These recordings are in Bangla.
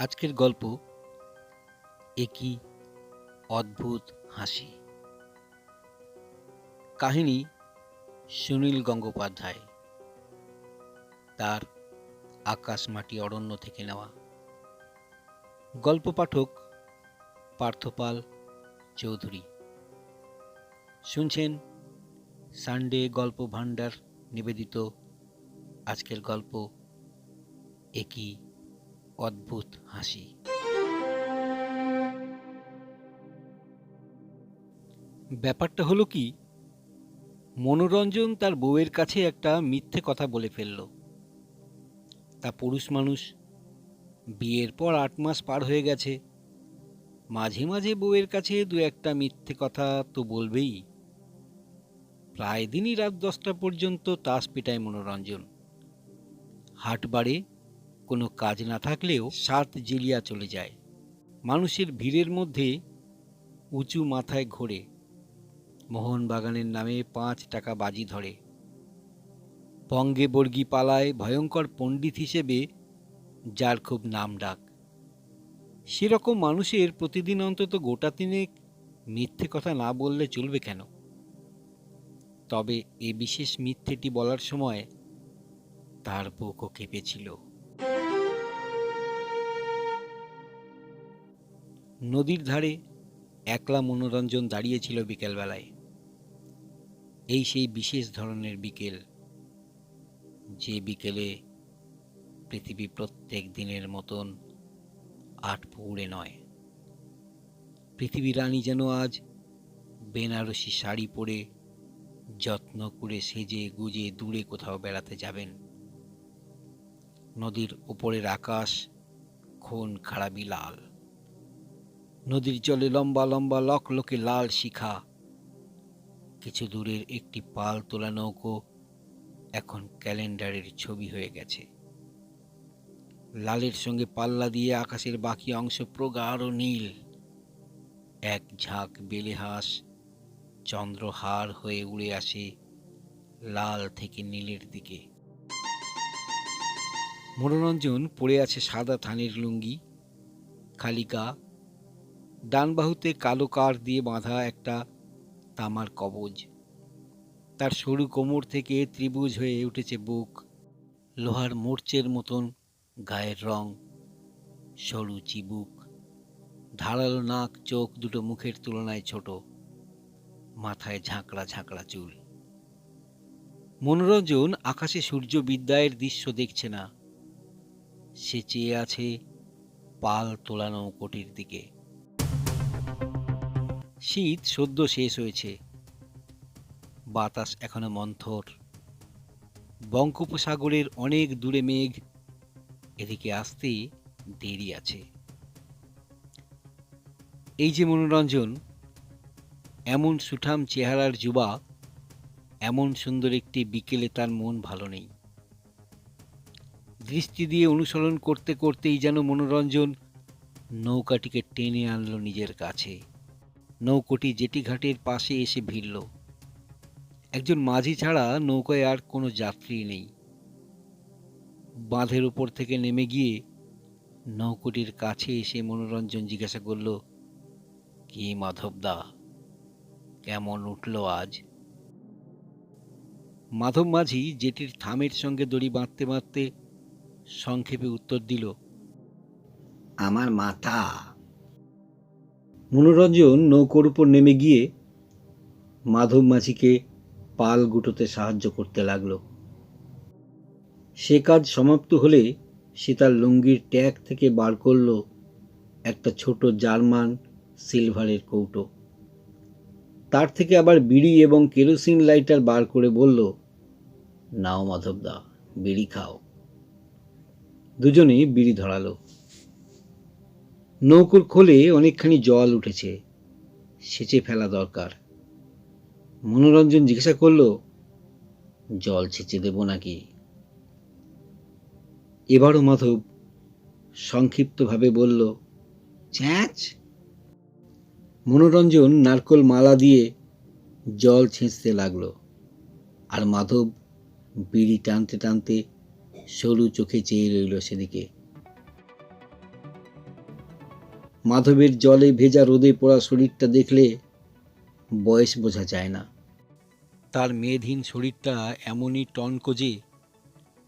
আজকের গল্প একই অদ্ভুত হাসি। কাহিনী সুনীল গঙ্গোপাধ্যায়, তার আকাশ মাটি অরণ্য থেকে নেওয়া। গল্প পাঠক পার্থপাল চৌধুরী। শুনছেন সানডে গল্প ভান্ডার নিবেদিত আজকের গল্প একই অদ্ভুত হাসি। ব্যাপারটা হলো কি, মনোরঞ্জন তার বউয়ের কাছে একটা মিথ্যে কথা বলে ফেলল। তা পুরুষ মানুষ, বিয়ের পর 8 মাস পার হয়ে গেছে, মাঝে মাঝে বউয়ের কাছে দু একটা মিথ্যে কথা তো বলবেই। প্রায় দিনই রাত 10টা পর্যন্ত তাস পিটায় মনোরঞ্জন। হাটবারে কোনো কাজ না থাকলেও সাত জিলিয়া চলে যায়। মানুষের ভিড়ের মধ্যে উঁচু মাথায় ঘোরে, মোহনবাগানের নামে 5 টাকা বাজি ধরে। বঙ্গে বর্গী পালায় ভয়ঙ্কর পণ্ডিত হিসেবে যার খুব নাম ডাক, সেরকম মানুষের প্রতিদিন অন্তত গোটা তিনেক মিথ্যে কথা না বললে চলবে কেন? তবে এ বিশেষ মিথ্যেটি বলার সময় তার বুকও কেঁপেছিল। নদীর ধারে একলা মনোরঞ্জন দাঁড়িয়েছিল বিকেলবেলায়। এই সেই বিশেষ ধরনের বিকেল, যে বিকেলে পৃথিবী প্রত্যেক দিনের মতন আটপুরে নয়। পৃথিবী রানী যেন আজ বেনারসি শাড়ি পরে যত্ন করে সেজে গুজে দূরে কোথাও বেড়াতে যাবেন। নদীর উপরের আকাশ খুন খারাপি লাল, নদীর জলে লম্বা লম্বা লকলকে লাল শিখা। কিছু দূরের একটি পাল তোলা নৌকো এখন ক্যালেন্ডারের ছবি হয়ে গেছে। লালের সঙ্গে পাল্লা দিয়ে আকাশের বাকি অংশ প্রগাঢ় নীল। এক ঝাঁক বেলেহাঁস চন্দ্রহার হয়ে উড়ে আসে লাল থেকে নীলের দিকে। মনোরঞ্জন পড়ে আছে সাদা থানের লুঙ্গি, খালি গা, ডান বাহুতে কালো কার দিয়ে বাঁধা একটা তামার কবজ। তার সরু কোমর থেকে ত্রিভুজ হয়ে উঠেছে বুক, লোহার মোর্চের মতন গায়ের রং, সরু চিবুক, ধারালো নাক, চোখ দুটো মুখের তুলনায় ছোট, মাথায় ঝাঁকড়া ঝাঁকড়া চুল। মনোরঞ্জন আকাশে সূর্য বিদ্যায়ের দৃশ্য দেখছে না, সে চেয়ে আছে পাল তোলা নৌকোটির দিকে। শীত সদ্য শেষ হয়েছে, বাতাস এখনো মন্থর। বঙ্গোপসাগরের অনেক দূরে মেঘ, এদিকে আসতে দেরি আছে। এই যে মনোরঞ্জন, এমন সুঠাম চেহারার যুবা, এমন সুন্দর একটি বিকেলে তার মন ভালো নেই। দৃষ্টি দিয়ে অনুসরণ করতে করতেই যেন মনোরঞ্জন নৌকাটিকে টেনে আনলো নিজের কাছে। নৌকোটি জেটিঘাটের পাশে এসে ভিড়ল। একজন মাঝি ছাড়া নৌকায় আর কোনো যাত্রী নেই। বাঁধের উপর থেকে নেমে গিয়ে নৌকোটির কাছে এসে মনোরঞ্জন জিজ্ঞাসা করল, কি মাধবদা, কেমন উঠল আজ? মাধব মাঝি জেটির থামের সঙ্গে দড়ি বাঁধতে বাঁধতে সংক্ষেপে উত্তর দিল, আমার মাথা। মনোরঞ্জন নৌকোর উপর নেমে গিয়ে মাধব মাঝিকে পাল গুটোতে সাহায্য করতে লাগল। সে কাজ সমাপ্ত হলে সে তার লুঙ্গির ট্যাগ থেকে বার করল একটা ছোট জার্মান সিলভারের কৌটো। তার থেকে আবার বিড়ি এবং কেরোসিন লাইটার বার করে বলল, নাও মাধবদা, বিড়ি খাও। দুজনে বিড়ি ধরালো। নৌকোর খোলে অনেকখানি জল উঠেছে, সেচে ফেলা দরকার। মনোরঞ্জন জিজ্ঞাসা করল, জল ছেঁচে দেব নাকি? এবারও মাধব সংক্ষিপ্তভাবে বলল, ছ্যাঁচ। মনোরঞ্জন নারকোল মালা দিয়ে জল ছেঁচতে লাগলো, আর মাধব বিড়ি টানতে টানতে সরু চোখে চেয়ে রইল সেদিকে। মাধবের জলে ভেজা রোদে পোড়া শরীরটা দেখলে বয়স বোঝা যায় না। তার মেদহীন শরীরটা এমনই টনক যে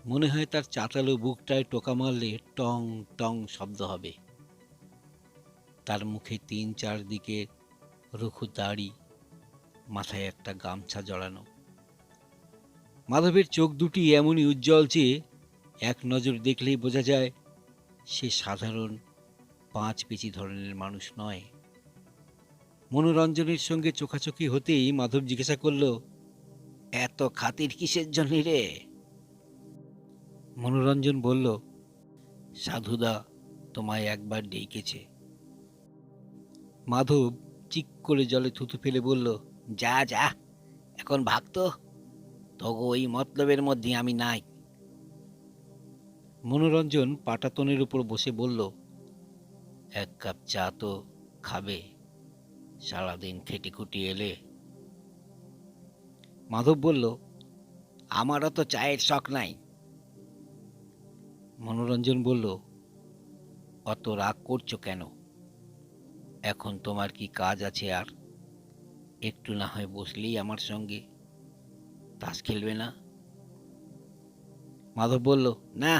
মনে হয় তার চাতালো বুকটায় টোকা মারলে টং টং শব্দ হবে। তার মুখে ৩-৪ দিকে রুক্ষ দাড়ি, মাথায় একটা গামছা জড়ানো। মাধবের চোখ দুটি এমনই উজ্জ্বল যে এক নজর দেখলেই বোঝা যায় সে সাধারণ ৫ পেঁচি ধরনের মানুষ নয়। মনোরঞ্জনের সঙ্গে চোখাচোখি হতেই মাধব জিজ্ঞাসা করল, এত খাতির কিসের জন্য রে? মনোরঞ্জন বলল, সাধুদা তোমায় একবার ডেকেছে। মাধব চিক করে জলে থুতু ফেলে বলল, যা যা, এখন ভাগতো, তগো ওই মতলবের মধ্যে আমি নাই। মনোরঞ্জন পাটাতনের উপর বসে বলল, এক কাপ চা তো খাবে, সারাদিন খেটে খুটি এলে। মাধব বলল, আমারও তো চায়ের শখ নাই। মনোরঞ্জন বলল, অত রাগ করছো কেন? এখন তোমার কি কাজ আছে আর? একটু না হয় বসলেই আমার সঙ্গে, তাস খেলবে না? মাধব বলল, না।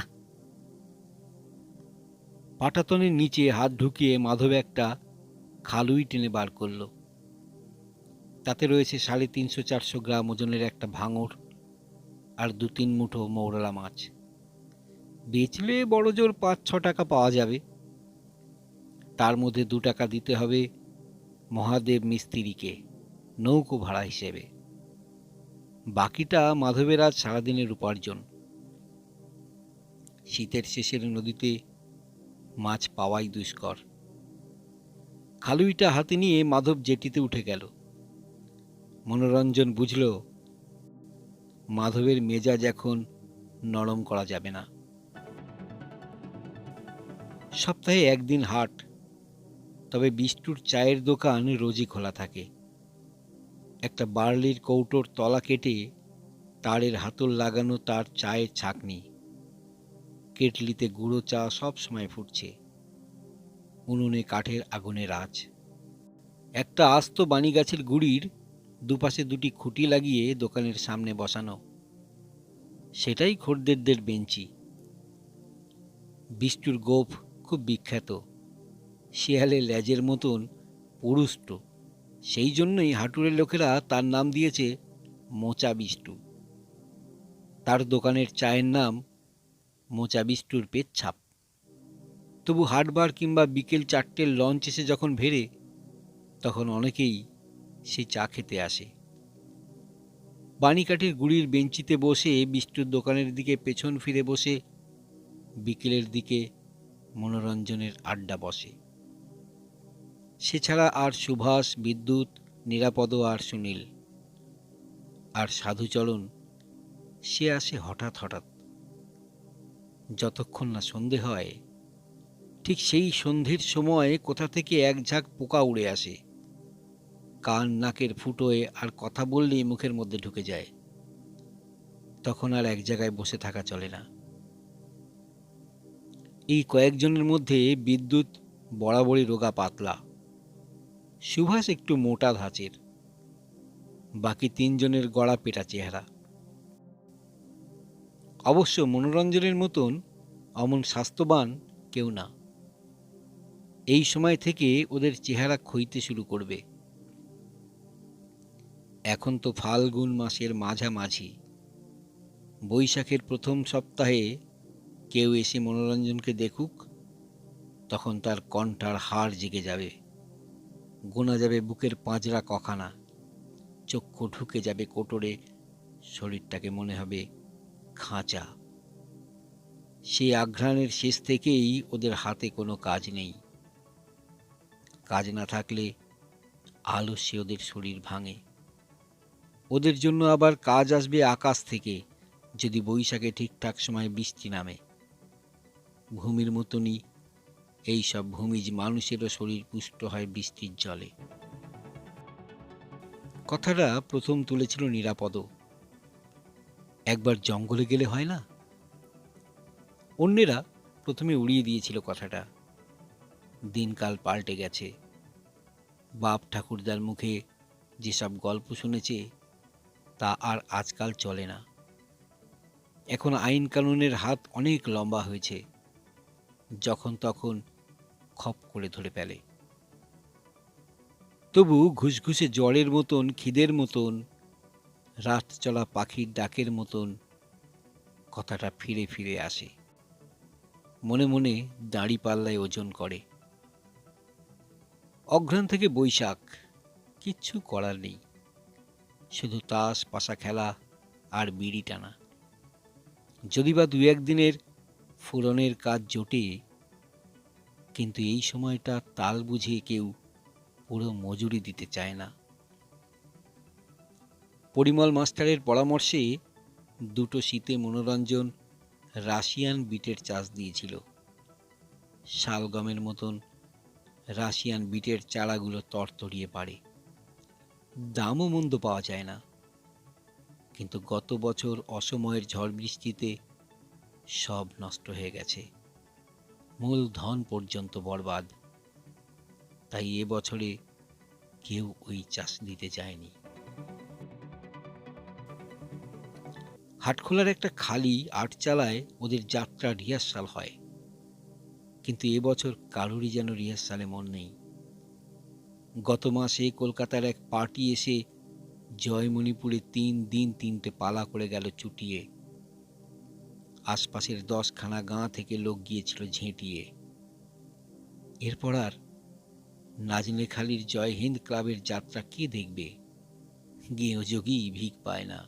পাটাতনের নিচে হাত ঢুকিয়ে মাধব একটা খালুই টেনে বার করল। তাতে রয়েছে ৩৫০-৪০০ গ্রাম ওজনের একটা ভাঙর আর ২-৩ মুঠো মৌরলা মাছ। বেচলে বড় জোর ৫-৬ টাকা পাওয়া যাবে। তার মধ্যে ২ টাকা দিতে হবে মহাদেব মিস্ত্রিকে নৌকো ভাড়া হিসেবে। বাকিটা মাধবের আজ সারাদিনের উপার্জন। শীতের শেষের নদীতে মাছ পাওয়াই দুষ্কর। খালুইটা হাতে নিয়ে মাধব জেটিতে উঠে গেল। মনোরঞ্জন বুঝল মাধবের মেজাজ এখন নরম করা যাবে না। সপ্তাহে একদিন হাট, তবে বিষ্টুর চায়ের দোকান রোজই খোলা থাকে। একটা বার্লির কৌটোর তলা কেটে তারের হাতল লাগানো তার চায়ের ছাঁকনি। কেটলিতে গুঁড়ো চা সব সময় ফুটছে। উনুনে কাঠের আগুনের আঁচ। একটা আস্ত বানি গাছের গুড়ির দুপাশে ২টি খুঁটি লাগিয়ে দোকানের সামনে বসানো। সেটাই খদ্দেরদের বেঞ্চি। বিষ্টুর গোঁফ খুব বিখ্যাত, শেয়ালের লেজের মতন পুরুষ্ট। সেই জন্যই হাটুরের লোকেরা তার নাম দিয়েছে মোচা বিষ্টু। তার দোকানের চায়ের নাম মোচা বিষ্টুর পেচ্ছাপ। তবু হাটবার কিংবা বিকেল ৪টের লঞ্চ এসে যখন ভেড়ে, তখন অনেকেই সে চা খেতে আসে। বাণীকাঠের গুড়ির বেঞ্চিতে বসে বিষ্টুর দোকানের দিকে পেছন ফিরে বসে বিকেলের দিকে মনোরঞ্জনের আড্ডা বসে। সে ছাড়া আর সুভাষ, বিদ্যুৎ, নিরাপদ আর সুনীল। আর সাধুচরণ, সে আসে হঠাৎ হঠাৎ। যতক্ষণ না সন্ধে হয়, ঠিক সেই সন্ধ্যের সময় কোথা থেকে এক ঝাঁক পোকা উড়ে আসে। কান নাকের ফুটোয় আর কথা বললেই মুখের মধ্যে ঢুকে যায়। তখন আর এক জায়গায় বসে থাকা চলে না। এই কয়েকজনের মধ্যে বিদ্যুৎ বরাবরই রোগা পাতলা, সুভাষ একটু মোটা ধাঁচের, বাকি ৩ জনের গড়া পেটা চেহারা। অবশ্য মনোরঞ্জনের মতন অমন স্বাস্থ্যবান কেউ না। এই সময় থেকে ওদের চেহারা ক্ষইতে শুরু করবে। এখন তো ফাল্গুন মাসের মাঝামাঝি। বৈশাখের প্রথম সপ্তাহে কেউ এসে মনোরঞ্জনকে দেখুক, তখন তার কণ্ঠার হাড় জেগে যাবে, গোনা যাবে বুকের পাঁজরা কখানা, চক্ষু ঢুকে যাবে কোটরে, শরীরটাকে মনে হবে খাঁচা। সেই আঘ্রাণের শেষ থেকেই ওদের হাতে কোনো কাজ নেই। কাজ না থাকলে আলস্যে ওদের শরীর ভাঙে। ওদের জন্য আবার কাজ আসবে আকাশ থেকে, যদি বৈশাখে ঠিকঠাক সময় বৃষ্টি নামে। ভূমির মতনই এই সব ভূমিজ মানুষেরও শরীর পুষ্ট হয় বৃষ্টির জলে। কথাটা প্রথম তুলেছিল নিরাপদ। একবার জঙ্গলে গেলে হয় না? অন্যেরা প্রথমে উড়িয়ে দিয়েছিল কথাটা। দিনকাল পাল্টে গেছে। বাপ ঠাকুরদার মুখে যেসব গল্প শুনেছে তা আর আজকাল চলে না। এখন আইন কানুনের হাত অনেক লম্বা হয়েছে, যখন তখন খপ করে ধরে ফেলে। তবু ঘুষঘুষে জ্বরের মতন, খিদের মতন, রাত চলা পাখির ডাকের মতন কথাটা ফিরে ফিরে আসে। মনে মনে দাঁড়ি পাল্লায় ওজন করে। অঘ্রাণ থেকে বৈশাখ, কিচ্ছু করার নেই, শুধু তাস পাশা খেলা আর বিড়ি টানা। যদি বা দু একদিনের ফুরনের কাজ জোটে, কিন্তু এই সময়টা তাল বুঝে কেউ পুরো মজুরি দিতে চায় না। পরিমল মাস্টারের পরামর্শে দুটো শীতে মনোরঞ্জন রাশিয়ান বিটের চাষ দিয়েছিল। শালগমের মতন রাশিয়ান বিটের চারাগুলো তরতরিয়ে পারে, দামও মন্দ পাওয়া যায় না। কিন্তু গত বছর অসময়ের ঝড় বৃষ্টিতে সব নষ্ট হয়ে গেছে, মূল ধন পর্যন্ত বরবাদ। তাই এ বছরে কেউ ওই চাষ দিতে যায়নি। হাটখোলার একটা খালি আটচালায় ওদের যাত্রা রিহার্সাল হয়, কিন্তু এবছর কারোরই যেন রিহার্সালে মন নেই। গত মাসে কলকাতার এক পার্টি এসে জয়মণিপুরে 3 দিন 3টে পালা করে গেল চুটিয়ে। আশপাশের 10খানা গাঁ থেকে লোক গিয়েছিল ঝেঁটিয়ে। এরপর আর নাজনেখালির জয় হিন্দ ক্লাবের যাত্রা কে দেখবে? গেঁয়ো যোগী ভিক পায় না।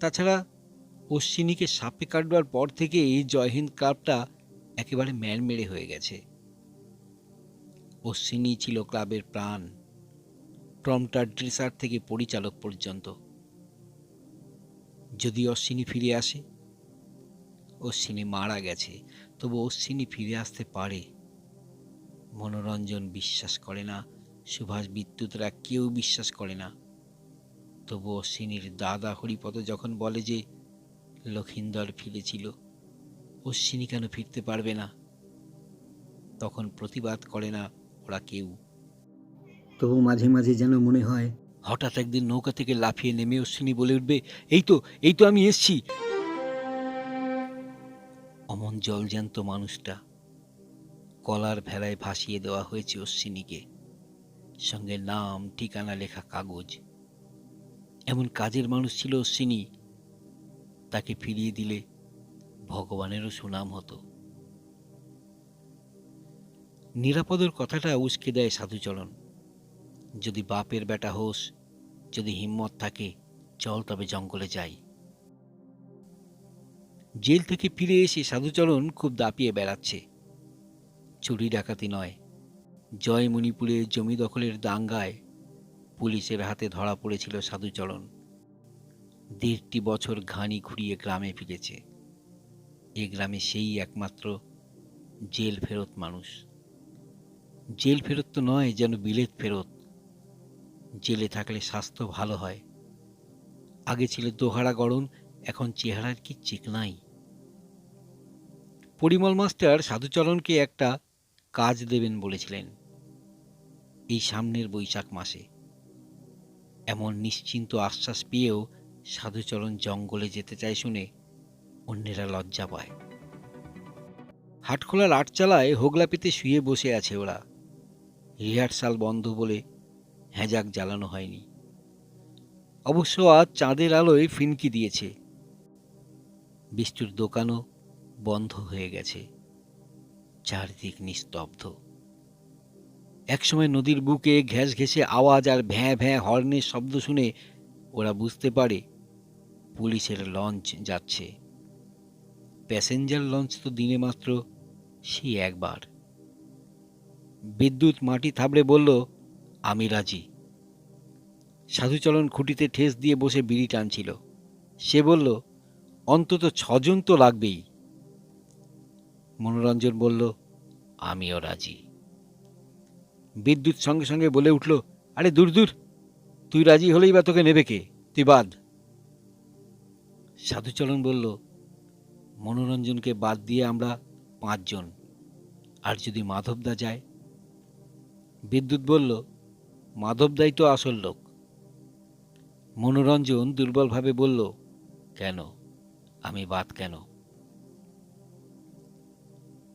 তাছাড়া অশ্বিনীকে সাপে কাটবার পর থেকে এই জয় হিন্দ ক্লাবটা একেবারে ম্যাড়মেড়ে হয়ে গেছে। অশ্বিনী ছিল ক্লাবের প্রাণ, প্রম্পটার ড্রেসার থেকে পরিচালক পর্যন্ত। যদি অশ্বিনী ফিরে আসে, অশ্বিনী মারা গেছে, তবু অশ্বিনী ফিরে আসতে পারে। মনোরঞ্জন বিশ্বাস করে না, সুভাষ বিদ্যুৎরা কেউ বিশ্বাস করে না। তবু অশ্বিনীর দাদা হরিপদ যখন বলে যে লক্ষিন্দর ফিরেছিল, অশ্বিনী কেন ফিরতে পারবে না, তখন প্রতিবাদ করে না ওরা কেউ। তবু মাঝে মাঝে যেন মনে হয় হঠাৎ একদিন নৌকা থেকে লাফিয়ে নেমে অশ্বিনী বলে উঠবে, এই তো আমি এসছি। অমন জলজ্যান্ত মানুষটা, কলার ভেলায় ভাসিয়ে দেওয়া হয়েছে অশ্বিনীকে, সঙ্গে নাম ঠিকানা লেখা কাগজ। এমন কাজের মানুষ ছিল অশ্বিনী, তাকে ফিরিয়ে দিলে ভগবানেরও সুনাম হতো। নিরাপদর কথাটা উস্কে দেয় সাধুচরণ। যদি বাপের বেটা হোস, যদি হিম্মত থাকে, চল তবে জঙ্গলে যাই। জেল থেকে ফিরে এসে সাধুচরণ খুব দাপিয়ে বেড়াচ্ছে। চুরি ডাকাতি নয়, জয়মণিপুরে জমি দখলের দাঙ্গায় পুলিশের হাতে ধরা পড়েছিল সাধুচরণ। 1.5 বছর ঘানি ঘুরিয়ে গ্রামে ফিরেছে। এ গ্রামে সেই একমাত্র জেল ফেরত মানুষ। জেল ফেরত তো নয়, যেন বিলেত ফেরত। জেলে থাকলে স্বাস্থ্য ভালো হয়। আগে ছিল দোহারা গড়ন, এখন চেহারার কি চিকনাই। পরিমল মাস্টার সাধুচরণকে একটা কাজ দেবেন বলেছিলেন এই সামনের বৈশাখ মাসে। এমন নিশ্চিন্ত আশ্বাস পেয়েও সাধুচরণ জঙ্গলে যেতে চায় শুনে অন্যেরা লজ্জা পায়। হাটখোলার আটচালায় হোগলা পেতে শুয়ে বসে আছে ওরা। রিহার্সাল বন্ধ বলে হ্যাজাক জ্বালানো হয়নি। অবশ্য আজ চাঁদের আলোয় ফিনকি দিয়েছে। বিষ্টুর দোকানও বন্ধ হয়ে গেছে, চারদিক নিস্তব্ধ। একসময় নদীর বুকে ঘ্যাস ঘেঁষে আওয়াজ আর ভ্যাঁ ভ্যাঁ হর্নের শব্দ শুনে ওরা বুঝতে পারে পুলিশের লঞ্চ যাচ্ছে। প্যাসেঞ্জার লঞ্চ তো দিনে মাত্র সেই একবার। বিদ্যুৎ মাটি থাবড়ে বলল, আমি রাজি। সাধুচরণ খুঁটিতে ঠেস দিয়ে বসে বিড়ি টানছিল। সে বলল, অন্তত 6 জন তো লাগবেই। মনোরঞ্জন বলল, আমিও রাজি। বিদ্যুৎ সঙ্গে সঙ্গে বলে উঠল, আরে দূর দূর, তুই রাজি হলেই বা তোকে নেবে কে, তুই বাদ। সাধুচরণ বলল, মনোরঞ্জনকে বাদ দিয়ে আমরা 5 জন, আর যদি মাধবদা যায়? বিদ্যুৎ বলল, মাধবদাই তো আসল লোক। মনোরঞ্জন দুর্বলভাবে বলল, কেন? আমি বাদ কেন?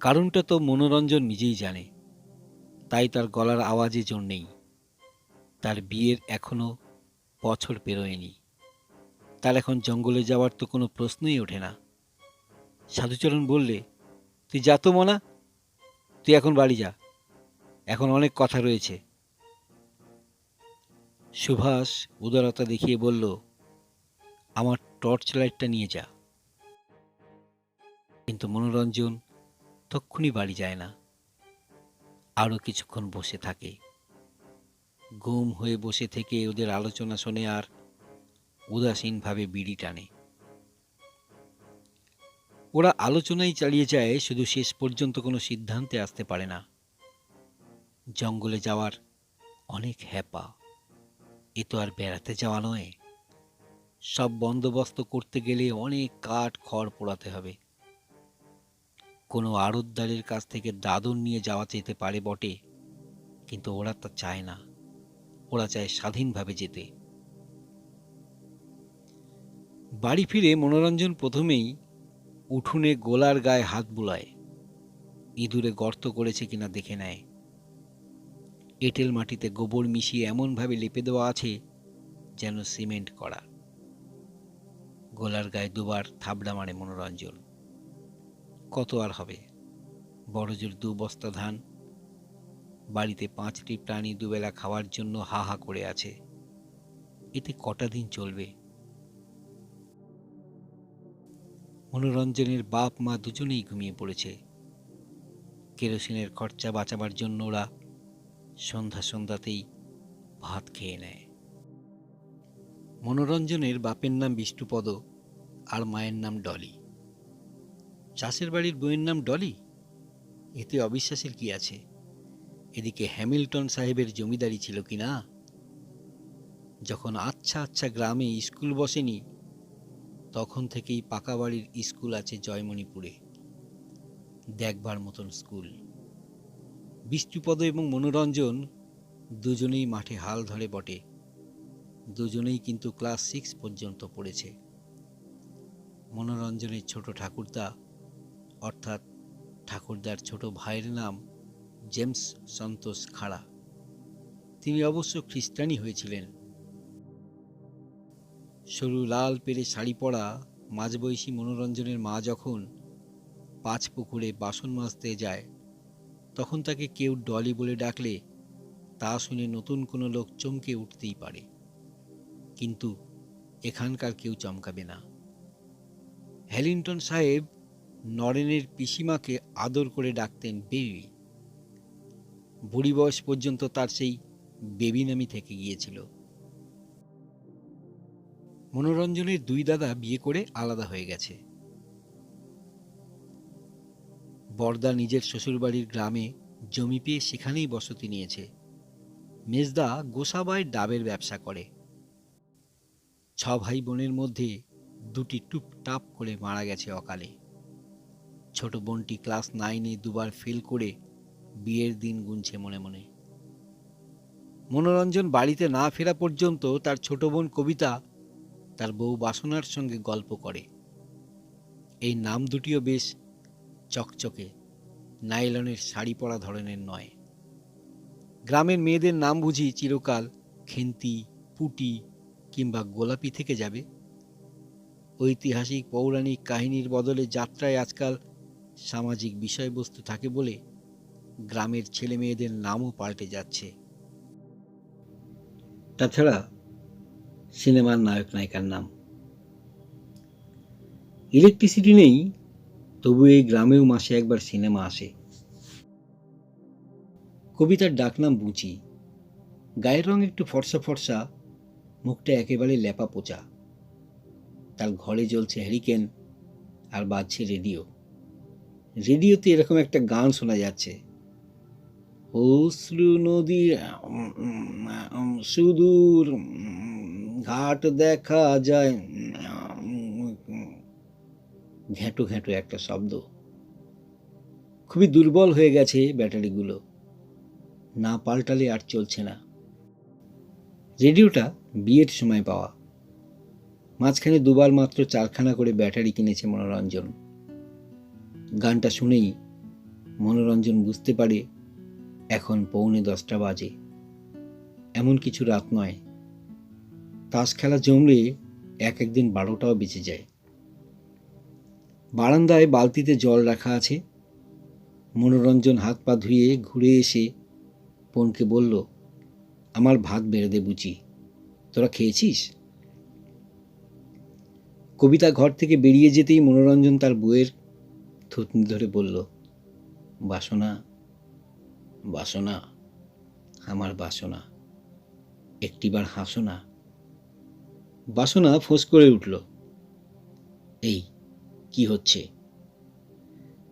কারণটা তো মনোরঞ্জন নিজেই জানে, তাই তার গলার আওয়াজে জোর নেই। তার বিয়ের এখনো বছর পেরোয়নি। তার এখন জঙ্গলে যাওয়ার তো কোনো প্রশ্নই ওঠে না। সাধুচরণ বললে, তুই যা তো মনা, তুই এখন বাড়ি যা, এখন অনেক কথা রয়েছে। সুভাষ উদারতা দেখিয়ে বলল, আমার টর্চ লাইটটা নিয়ে যা। কিন্তু মনোরঞ্জন তক্ষুনি বাড়ি যায় না, আরও কিছুক্ষণ বসে থাকে। গুম হয়ে বসে থেকে ওদের আলোচনা শোনে আর উদাসীনভাবে বিড়ি টানে। ওরা আলোচনাই চালিয়ে যায়, শুধু শেষ পর্যন্ত কোনো সিদ্ধান্তে আসতে পারে না। জঙ্গলে যাওয়ার অনেক হ্যাপা, এ তো আর বেড়াতে যাওয়া নয়। সব বন্দোবস্ত করতে গেলে অনেক কাঠ খড় পোড়াতে হবে। কোনো আড়তদারের কাছ থেকে দাদন নিয়ে যাওয়া যেতে পারে বটে, কিন্তু ওরা তা চায় না। ওরা চায় স্বাধীনভাবে যেতে। বাড়ি ফিরে মনোরঞ্জন প্রথমেই উঠোনে গোলার গায়ে হাত বুলায়, ইঁদুরে গর্ত করেছে কিনা দেখে নেয়। এঁটেল মাটিতে গোবর মিশিয়ে এমনভাবে লেপে দেওয়া আছে যেন সিমেন্ট করা। গোলার গায়ে দুবার থাবড়া মারে মনোরঞ্জন। কত আর হবে? বড়জোর 2 বস্তা ধান। বাড়িতে 5টি প্রাণী দুবেলা খাওয়ার জন্য হা হা করে আছে। এতে কটা দিন চলবে? মনোরঞ্জনের বাপ মা দুজনেই ঘুমিয়ে পড়েছে। কেরোসিনের খরচা বাঁচাবার জন্য ওরা সন্ধ্যাতেই ভাত খেয়ে নেয়। মনোরঞ্জনের বাপের নাম বিষ্ণুপদ আর মায়ের নাম ডলি। চাষের বাড়ির বইয়ের নাম ডলি, এতে অবিশ্বাসের কি আছে? এদিকে হ্যামিল্টন সাহেবের জমিদারি ছিল কি না? যখন আচ্ছা আচ্ছা গ্রামে স্কুল বসেনি, তখন থেকেই পাকা বাড়ির স্কুল আছে জয়মণিপুরে, দেখবার মতন স্কুল। বিষ্ণুপদ এবং মনোরঞ্জন দুজনেই মাঠে হাল ধরে বটে, দুজনেই কিন্তু ক্লাস 6 পর্যন্ত পড়েছে। মনোরঞ্জনের ছোট ঠাকুরদা, অর্থাৎ ঠাকুরদার ছোট ভাইয়ের নাম জেমস সন্তোষ খাড়া। তিনি অবশ্য খ্রিস্টানই হয়েছিলেন। সরু লাল পেরে শাড়ি পরা মাঝবয়সী মনোরঞ্জনের মা যখন 5 পুকুরে বাসন মাজতে যায়, তখন তাকে কেউ ডলি বলে ডাকলে তা শুনে নতুন কোনো লোক চমকে উঠতেই পারে, কিন্তু এখানকার কেউ চমকাবে না। হ্যালিংটন সাহেব নরেনের পিসিমাকে আদর করে ডাকতেন বেবি। বুড়ি বয়স পর্যন্ত তার সেই বেবি নামই থেকে গিয়েছিল। মনোরঞ্জনের 2 দাদা বিয়ে করে আলাদা হয়ে গেছে। বড়দা নিজের শ্বশুরবাড়ির গ্রামে জমি পেয়ে সেখানেই বসতি নিয়েছে। মেজদা গোসাবায় ডাবের ব্যবসা করে। 6 ভাই বোনের মধ্যে 2টি টুপটাপ করে মারা গেছে অকালে। ছোট বোনটি ক্লাস 9-এ 2বার ফেল করে বিয়ের দিন গুনছে মনে মনে। মনোরঞ্জন বাড়িতে না ফেরা পর্যন্ত তার ছোট বোন কবিতা তার বউ বাসনার সঙ্গে গল্প করে। এই নাম দুটিও বেশ চকচকে, নাইলনের শাড়ি পরা ধরনের নয়। গ্রামের মেয়েদের নাম বুঝি চিরকাল খেন্তি, পুটি কিংবা গোলাপি থেকে যাবে? ঐতিহাসিক পৌরাণিক কাহিনীর বদলে যাত্রায় আজকাল সামাজিক বিষয়বস্তু থাকে বলে গ্রামের ছেলে মেয়েদের নামও পাল্টে যাচ্ছে। তাছাড়া সিনেমার নায়ক নায়িকার নাম। ইলেকট্রিসিটি নেই, তবু এই গ্রামেও মাসে একবার সিনেমা আসে। কবিতার ডাকনাম বুচি। গায়ের রং একটু ফর্সা ফর্সা, মুখটা একেবারে লেপা পোচা। তার ঘরে জ্বলছে হ্যারিকেন আর বাজছে রেডিও। রেডিওতে এরকম একটা গান শোনা যাচ্ছে, অশ্রু নদীর সুদূর ঘাট দেখা যায়, ঘেঁটো ঘেঁটো একটা শব্দ। খুবই দুর্বল হয়ে গেছে ব্যাটারিগুলো, না পাল্টালে আর চলছে না। রেডিওটা বিয়ের সময় পাওয়া, মাঝখানে দুবার মাত্র 4খানা করে ব্যাটারি কিনেছে মনোরঞ্জন। গানটা শুনেই মনোরঞ্জন বুঝতে পারে এখন 9:45 বাজে, এমন কিছু রাত নয়। তাস খেলা জমলে একদিন 12টাও বেঁচে যায়। বারান্দায় বালতিতে জল রাখা আছে। মনোরঞ্জন হাত পা ধুয়ে ঘুরে এসে বোনকে বলল, আমার ভাত বেড়ে দে বুচি, তোরা খেয়েছিস? কবিতা ঘর থেকে বেরিয়ে যেতেই মনোরঞ্জন তার বউয়ের থুতনি ধরে বলল, বাসনা বাসনা, আমার বাসনা, একটিবার হাসো না। বাসনা ফোঁস করে উঠল, এই কি হচ্ছে?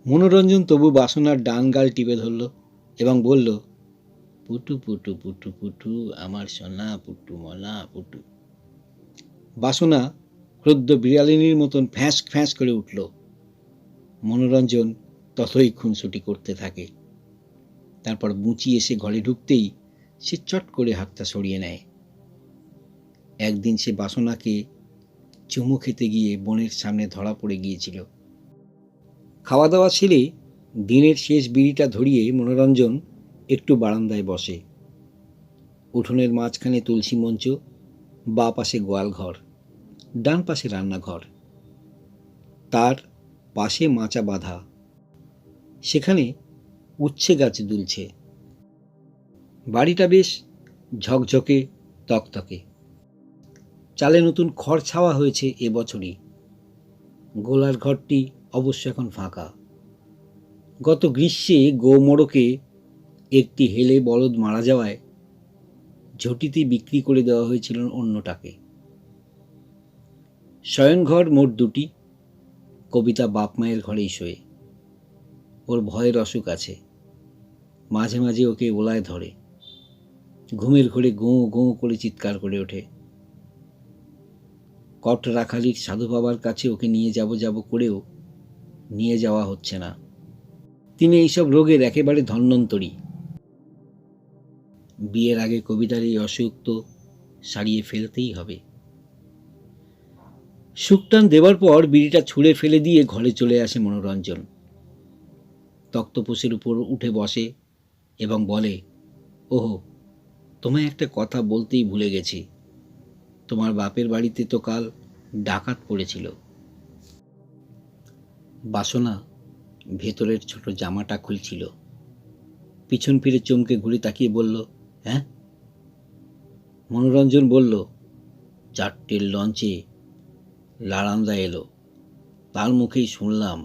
মনোরঞ্জন তবু বাসনার ডান গাল টিপে ধরল এবং বলল, পুটু পুটু পুটু পুটু, আমার সোনা পুটু মনা পুটু। বাসনা ক্রুদ্ধ বিড়ালিনীর মতন ফ্যাঁস ফ্যাঁস করে উঠল। মনোরঞ্জন ততই খুনসুটি করতে থাকে। তারপর বুচি এসে ঘরে ঢুকতেই সে চট করে হাতটা সরিয়ে নেয়। একদিন সে বাসনাকে চুমু খেতে গিয়ে বোনের সামনে ধরা পড়ে গিয়েছিল। খাওয়া দাওয়া ছেড়ে দিনের শেষ বিড়িটা ধরিয়ে মনোরঞ্জন একটু বারান্দায় বসে। উঠোনের মাঝখানে তুলসী মঞ্চ, বাঁ পাশে গোয়ালঘর, ডান পাশে রান্নাঘর, তার পাশে মাচা বাঁধা। সেখানে উচ্ছে গাছ দুলছে। বাড়িটা বেশ ঝকঝকে তকতকে। চালে নতুন খড় ছাওয়া হয়েছে এবছরই। গোলার ঘরটি অবশ্য এখন ফাঁকা। গত গ্রীষ্মে গোমোড়কে একটি হেলে বলদ মারা যাওয়ায় ঝটিতে বিক্রি করে দেওয়া হয়েছিল অন্যটাকে। শয়নঘর মোট 2টি। কবিতা বাপ মায়ের ঘরেই শোয়ে। ওর ভয়ের অসুখ আছে, মাঝে মাঝে ওকে ওলায় ধরে। ঘুমের ঘোরে গোঁ গোঁ করে চিৎকার করে ওঠে। কট রাখালির সাধু বাবার কাছে ওকে নিয়ে যাব করেও নিয়ে যাওয়া হচ্ছে না। তিনি এইসব রোগের একেবারে ধন্বন্তরী। বিয়ের আগে কবিতার এই অসুখ তো সারিয়ে ফেলতেই হবে। সুকটান দেবার পর বিড়িটা ছুঁড়ে ফেলে দিয়ে ঘরে চলে আসে মনোরঞ্জন। তক্তপোষের উপর উঠে বসে এবং বলে, ওহো, তোমায় একটা কথা বলতেই ভুলে গেছি। তোমার বাপের বাড়িতে তো কাল ডাকাত পড়েছিল। বাসনা ভেতরের ছোট জামাটা খুলছিল। পিছন ফিরে চমকে ঘুরে তাকিয়ে বলল, হ্যাঁ? মনোরঞ্জন বলল, 4টের লঞ্চে লারান্দা এলো, তার মুখেই শুনলাম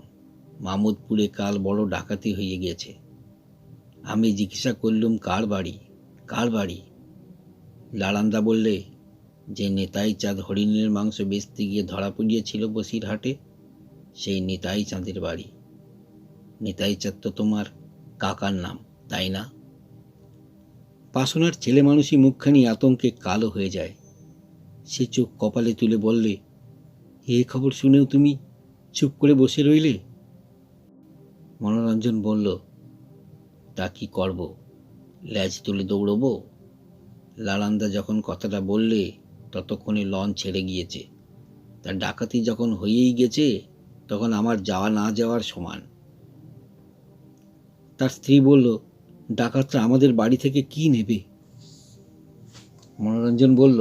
মামুদপুরে কাল বড় ডাকাতি হয়ে গেছে। আমি জিজ্ঞাসা করলুম, কার বাড়ি? লারান্দা বললে, যে নেতাই চাঁদ হরিণের মাংস বেচতে গিয়ে ধরা পড়িয়েছিল বসিরহাটে, সেই নিতাই চাঁদের বাড়ি। নিতাই চাঁদ তো তোমার কাকার নাম, তাই না? বাসনার ছেলে মানুষই মুখখানি আতঙ্কে কালো হয়ে যায়। সে চোখ কপালে তুলে বললে, এ খবর শুনেও তুমি চুপ করে বসে রইলে? মনোরঞ্জন বলল, তা কি করব? ল্যাজ তুলে দৌড়ব? লালান্দা যখন কথাটা বললে ততক্ষণে লঞ্চ ছেড়ে গিয়েছে। তার ডাকাতি যখন হয়েই গেছে তখন আমার যাওয়া না যাওয়ার সমান। তার স্ত্রী বলল, ডাকাতরা আমাদের বাড়ি থেকে কি নেবে? মনোরঞ্জন বলল,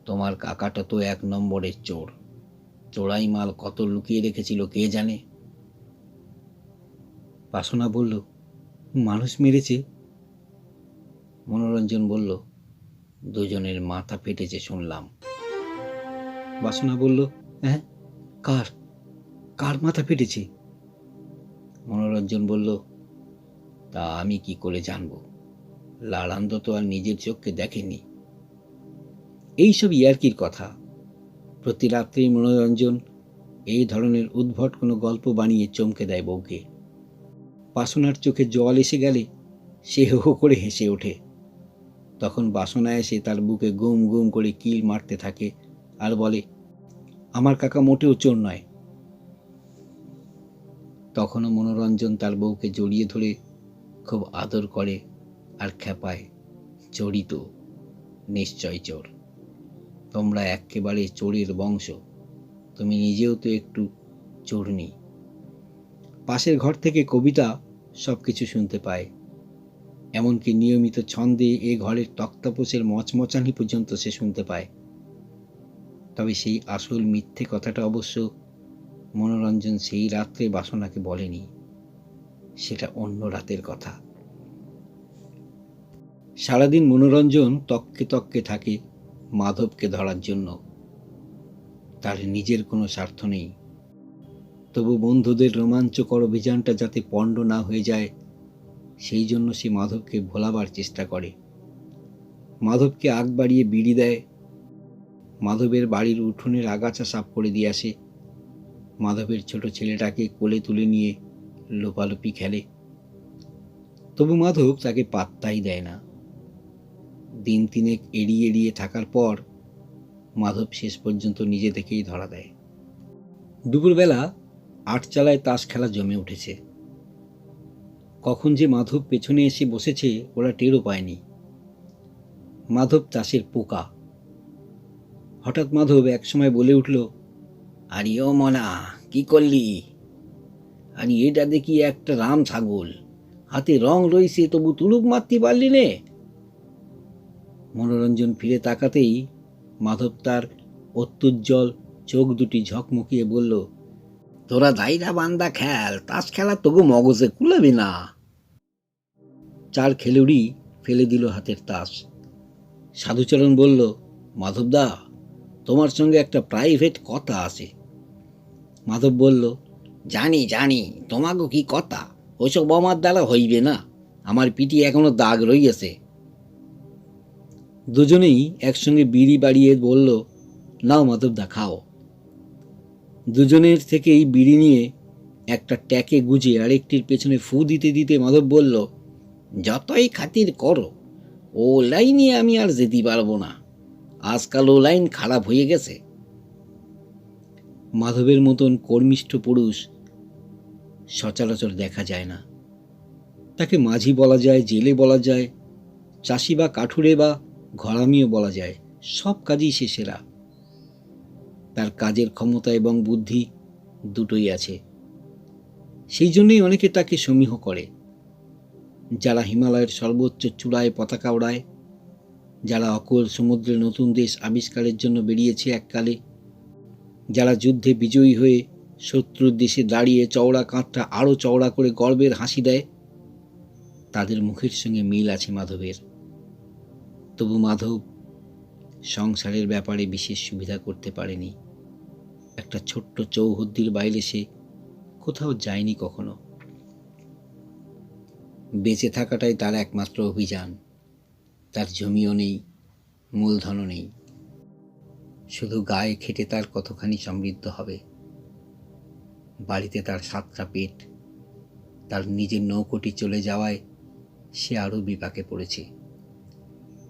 তোমার কাকাটা তো 1 নম্বরের চোর। চোরাই মাল কত লুকিয়ে রেখেছিল কে জানে। বাসনা বলল, মানুষ মেরেছে? মনোরঞ্জন বলল, দুজনের মাথা ফেটেছে শুনলাম। বাসনা বলল, হ্যাঁ, কার মাথা ফেটেছে? মনোরঞ্জন বলল, তা আমি কি করে জানব? লালান্দ তো আর নিজের চোখকে দেখেনি। এইসব ইয়ার্কির কথা। প্রতি রাত্রি মনোরঞ্জন এই ধরনের উদ্ভট কোনো গল্প বানিয়ে চমকে দেয় বউকে। বাসনার চোখে জল এসে গেলে সে হো হো করে হেসে ওঠে। তখন বাসনা এসে তার বুকে গুম গুম করে কিল মারতে থাকে আর বলে, আমার কাকা মোটেও চোর নয়। তখনও মনোরঞ্জন তার বউকে জড়িয়ে ধরে খুব আদর করে আর খেপায়, চোরই তো, নিশ্চয় চোর। তোমরা একেবারে চোরের বংশ, তুমি নিজেও তো একটু চোরনি। পাশের ঘর থেকে কবিতা সবকিছু শুনতে পায়, এমনকি নিয়মিত ছন্দে এ ঘরের তক্তাপোষের মচমচানি পর্যন্ত সে শুনতে পায়। তবে সেই আসল মিথ্যে কথাটা অবশ্য মনোরঞ্জন সেই রাত্রে বাসনাকে বলেনি, সেটা অন্য রাতের কথা। সারাদিন মনোরঞ্জন তককে তককে থাকে মাধবকে ধরার জন্য। তার নিজের কোনো স্বার্থ নেই, তবু বন্ধুদের রোমাঞ্চকর অভিযানটা যাতে পণ্ড না হয়ে যায় সেই জন্য সে মাধবকে ভোলাবার চেষ্টা করে। মাধবকে আগ বাড়িয়ে বিড়ি দেয়, মাধবের বাড়ির উঠোনের আগাছা সাফ করে দিয়ে আসে, মাধবের ছোট ছেলেটাকে কোলে তুলে নিয়ে লোপালোপি খেলে। তবু মাধব তাকে পাত্তাই দেয় না। দিন তিনেক এড়িয়ে এড়িয়ে থাকার পর মাধব শেষ পর্যন্ত নিজে থেকেই ধরা দেয়। দুপুরবেলা আটচালায় তাস খেলা জমে উঠেছে। কখন যে মাধব পেছনে এসে বসেছে ওরা টেরও পায়নি। মাধব তাসের পোকা। হঠাৎ মাধব একসময় বলে উঠল, আরে ও মনা, কি করলি? আরে এটা দেখি একটা রাম ছাগল, হাতে রং রয়েছে, তবু তুলুক মারতে পারলি নে? মনোরঞ্জন ফিরে তাকাতেই মাধব তার অত্যুজ্জ্বল চোখ দুটি ঝকমকিয়ে বলল, তোরা দাইরা বান্দা খেল, তাস খেলা তবু মগজে কুলাবি না। চার খেলুড়ি ফেলে দিল হাতের তাস। সাধুচরণ বলল, মাধবদা, তোমার সঙ্গে একটা প্রাইভেট কথা আছে। মাধব বলল, জানি জানি, তোমাকে কি কথা, ওইসব আমার দ্বারা হইবে না, আমার পিঠে এখনো দাগ রইয়াছে। দুজনেই একসঙ্গে বিড়ি বাড়িয়ে বলল, নাও মাধবদা, খাও। দুজনের থেকেই বিড়ি নিয়ে একটা ট্যাকে গুজে আরেকটির পেছনে ফু দিতে দিতে মাধব বলল, যতই খাতির করো, ও লাইনে আমি আর যেতে পারবো না, আজকাল ও লাইন খারাপ হয়ে গেছে। মাধবের মতন কর্মিষ্ঠ পুরুষ সচরাচর দেখা যায় না। তাকে মাঝি বলা যায়, জেলে বলা যায়, চাষি বা কাঠুরে বা ঘরামিও বলা যায়, সব কাজেই সে সেরা। তার কাজের ক্ষমতা এবং বুদ্ধি দুটোই আছে। সেই জন্যই অনেকে তাকে সমীহ করে। যারা হিমালয়ের সর্বোচ্চ চূড়ায় পতাকা ওড়ায়, যারা অকল সমুদ্রে নতুন দেশ আবিষ্কারের জন্য বেরিয়েছে এককালে, যারা যুদ্ধে বিজয়ী হয়ে শত্রুর দেশে দাঁড়িয়ে চওড়া কাঁধটা আরও চওড়া করে গর্বের হাসি দেয়, তাদের মুখের সঙ্গে মিল আছে মাধবের। তবু মাধব সংসারের ব্যাপারে বিশেষ সুবিধা করতে পারেনি। একটা ছোট্ট চৌহদ্দির বাইরে সে কোথাও যায়নি কখনো। বেঁচে থাকাটাই তার একমাত্র অভিযান। তার জমিও নেই, মূলধনও নেই, শুধু গায়ে খেটে তার কতখানি সমৃদ্ধ হবে। বাড়িতে তার 7টা পেট। তার নিজের নৌকোটি চলে যাওয়ায় সে আরও বিপাকে পড়েছে।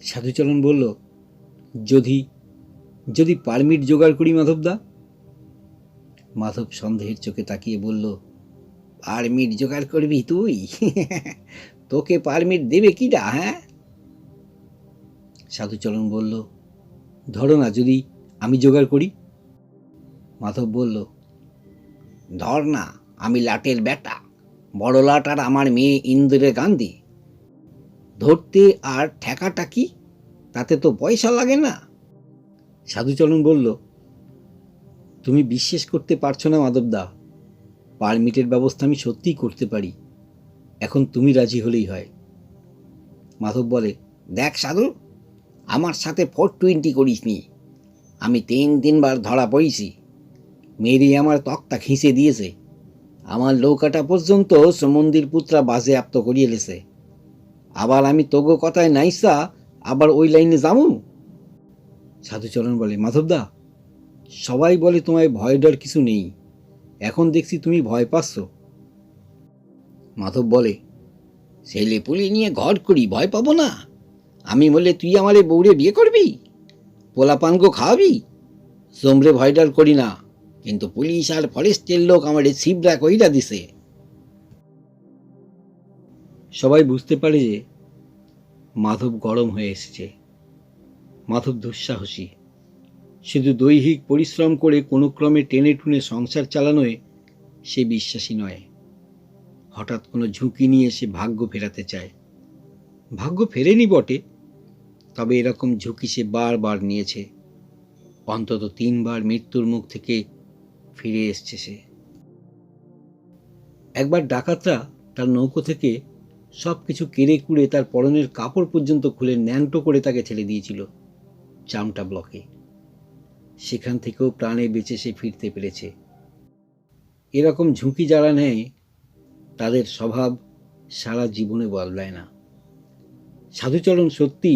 সাধুচরণ বলল, যদি যদি পারমিট জোগাড় করি মাধবদা? মাধব সন্দেহের চোখে তাকিয়ে বলল, পারমিট জোগাড় করবি তুই? তোকে পারমিট দেবে কিডা? হ্যাঁ? সাধুচরণ বলল, ধরো না, যদি আমি জোগাড় করি। মাধব বলল, ধর না, আমি লাটের বেটা, বড় লাট আর আমার মেয়ে ইন্দিরা গান্ধী, ধরতে আর ঠেকাটা কি, তাতে তো পয়সা লাগে না। সাধুচরণ বলল, তুমি বিশ্বাস করতে পারছো না মাধবদা, পারমিটের ব্যবস্থা আমি সত্যিই করতে পারি, এখন তুমি রাজি হলেই হয়। মাধব বলে, দেখ সাধু, আমার সাথে 420 করিস নি, আমি 3 বার ধরা পড়েছি, মেয়েরই আমার তক্তা খিঁচে দিয়েছে, আমার নৌকাটা পর্যন্ত সমন্দির পুত্রা বাজেয়াপ্ত করিয়ে লেছে, আবার আমি তোগো কথায় নাইসা আবার ওই লাইনে যাবো? সাধুচরণ বলে, মাধবদা, সবাই বলে তোমায় ভয় ডর কিছু নেই, এখন দেখছি তুমি ভয় পাচ্ছ। মাধব বলে, ছেলে পুলি নিয়ে ঘর করি, ভয় পাবো না? আমি বললে তুই আমারে বউরে বিয়ে করবি, পোলাপানগো খাওয়াবি? সোমরে ভয় ডর করি না, কিন্তু পুলিশ আর ফরেস্টের লোক আমারে ছিবরা কইরা দিছে, সবাই বুঝতে পারে যে মাধব গরম হয়ে এসেছে। মাধব দুঃসাহসী। শুধু দৈহিক পরিশ্রম করে কোনো ক্রমে টেনে টুনে সংসার চালানোয় সে বিশ্বাসী নয়। হঠাৎ কোনো ঝুঁকি নিয়ে সে ভাগ্য ফেরাতে চায়। ভাগ্য ফেরেনি বটে, তবে এরকম ঝুঁকি সে বারবার নিয়েছে। অন্তত 3বার মৃত্যুর মুখ থেকে ফিরে এসছে সে। একবার ডাকাতরা তার নৌকো থেকে সব কিছু কেড়ে কুড়ে তার পরনের কাপড় পর্যন্ত খুলে ন্যাংটো করে তাকে ছেড়ে দিয়েছিল চামটা ব্লকে। সেখান থেকেও প্রাণে বেঁচে সে ফিরতে পেরেছে। এরকম ঝুঁকি যারা নেয় তাদের স্বভাব সারা জীবনে বদলায় না। সাধুচরণ সত্যি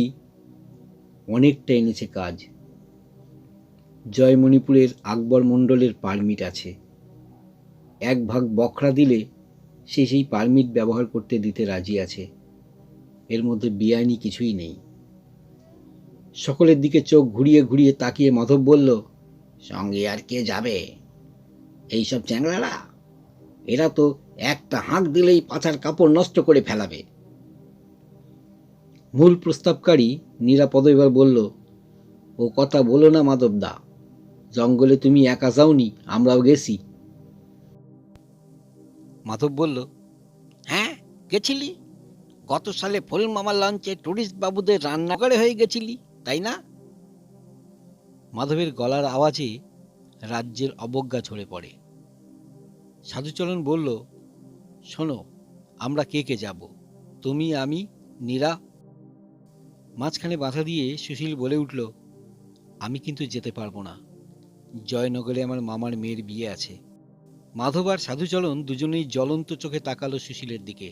অনেকটা এনেছে কাজ। জয়মণিপুরের আকবর মণ্ডলের পারমিট আছে। 1 ভাগ বখরা দিলে সে সেই পারমিট ব্যবহার করতে দিতে রাজি আছে। এর মধ্যে বেআইনি কিছুই নেই। সকলের দিকে চোখ ঘুরিয়ে ঘুরিয়ে তাকিয়ে মাধব বলল, সঙ্গে আর কে যাবে? এইসব চ্যাংড়ারা, এরা তো একটা হাঁক দিলেই পাছার কাপড় নষ্ট করে ফেলাবে। মূল প্রস্তাবকারী নিরাপদ এবার বলল, ও কথা বলো না মাধবদা, জঙ্গলে তুমি একা যাওনি, আমরাও গেছি। মাধব বলল, হ্যাঁ গেছিলি, গত সালে ফুল মামার লঞ্চে টুরিস্ট বাবুদের রান্না করে হয়ে গেছিলি, তাই না? মাধবের গলার আওয়াজে রাজ্যের অবজ্ঞা ঝরে পড়ে। সাধুচরণ বলল, শোনো, আমরা কে কে যাব? তুমি, আমি, নীরা। মাঝখানে বাধা দিয়ে সুশীল বলে উঠল, আমি কিন্তু যেতে পারবো না। জয়নগরে আমার মামার মেয়ের বিয়ে আছে। মাধব আর সাধুচরণ দুজনেই জ্বলন্ত চোখে তাকালো সুশীলের দিকে।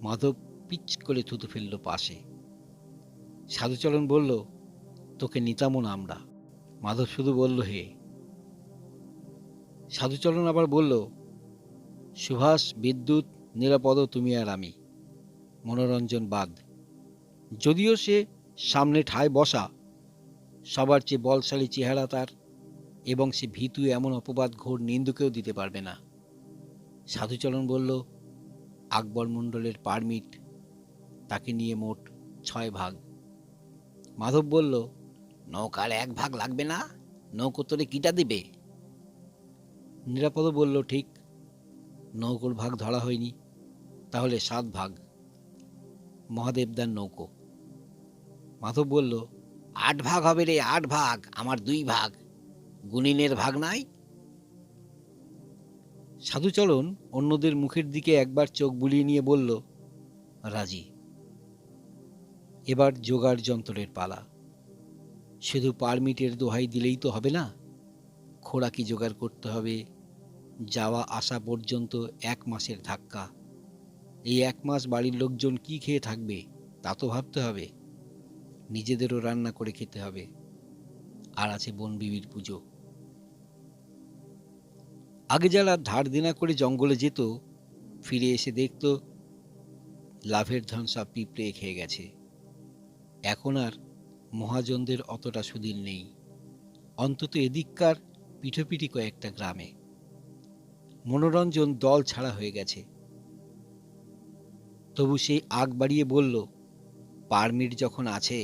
মাধব পিচ করে থুতু ফেলল পাশে। সাধুচরণ বলল, তোকে নিতামো না আমরা। মাধব শুধু বলল, হে। সাধুচরণ আবার বলল, সুভাষ, বিদ্যুৎ, নিরাপদ, তুমি আর আমি, মনোরঞ্জন বাদ। যদিও সে সামনে ঠায় বসা, সবার চেয়ে বলশালী চেহারা তার, এবং সে ভীতু এমন অপবাদ ঘোর নিন্দুকেও দিতে পারবে না। সাধুচরণ বলল, আকবর মণ্ডলের পারমিট, তাকে নিয়ে মোট 6 ভাগ। মাধব বলল, নৌকার 1 ভাগ লাগবে না? নৌকো তোরে কিটা দিবে? নিরাপদ বলল, ঠিক, নৌকোর ভাগ ধরা হয়নি, তাহলে 7 ভাগ, মহাদেবদার নৌকো। মাধব বলল, 8 ভাগ হবে রে, 8 ভাগ, আমার 2 ভাগ, গুনিনের ভাগ নাই? সাধুচরণ অন্যদের মুখের দিকে একবার চোখ বুলিয়ে নিয়ে বলল, রাজি। এবার জোগাড় যন্ত্রের পালা। শুধু পারমিটের দোহাই দিলেই তো হবে না, খোরাকি জোগাড় করতে হবে। যাওয়া আসা পর্যন্ত 1 মাসের ধাক্কা। এই 1 মাস বাড়ির লোকজন কি খেয়ে থাকবে তা তো ভাবতে হবে। নিজেদেরও রান্না করে খেতে হবে। আর আছে বনবিবির পুজো। আগে যারা ধার দেনা করে জঙ্গলে যেত, ফিরে এসে দেখত লাভের ধন সব পিঁপড়ে খেয়ে গেছে। এখন আর মহাজনদের অতটা সুদিন নেই, অন্তত এদিককার পিঠোপিঠি কয়েকটা গ্রামে। মনোরঞ্জন দল ছাড়া হয়ে গেছে। তবু সেই আগ বাড়িয়ে বলল, পারমিট যখন আছে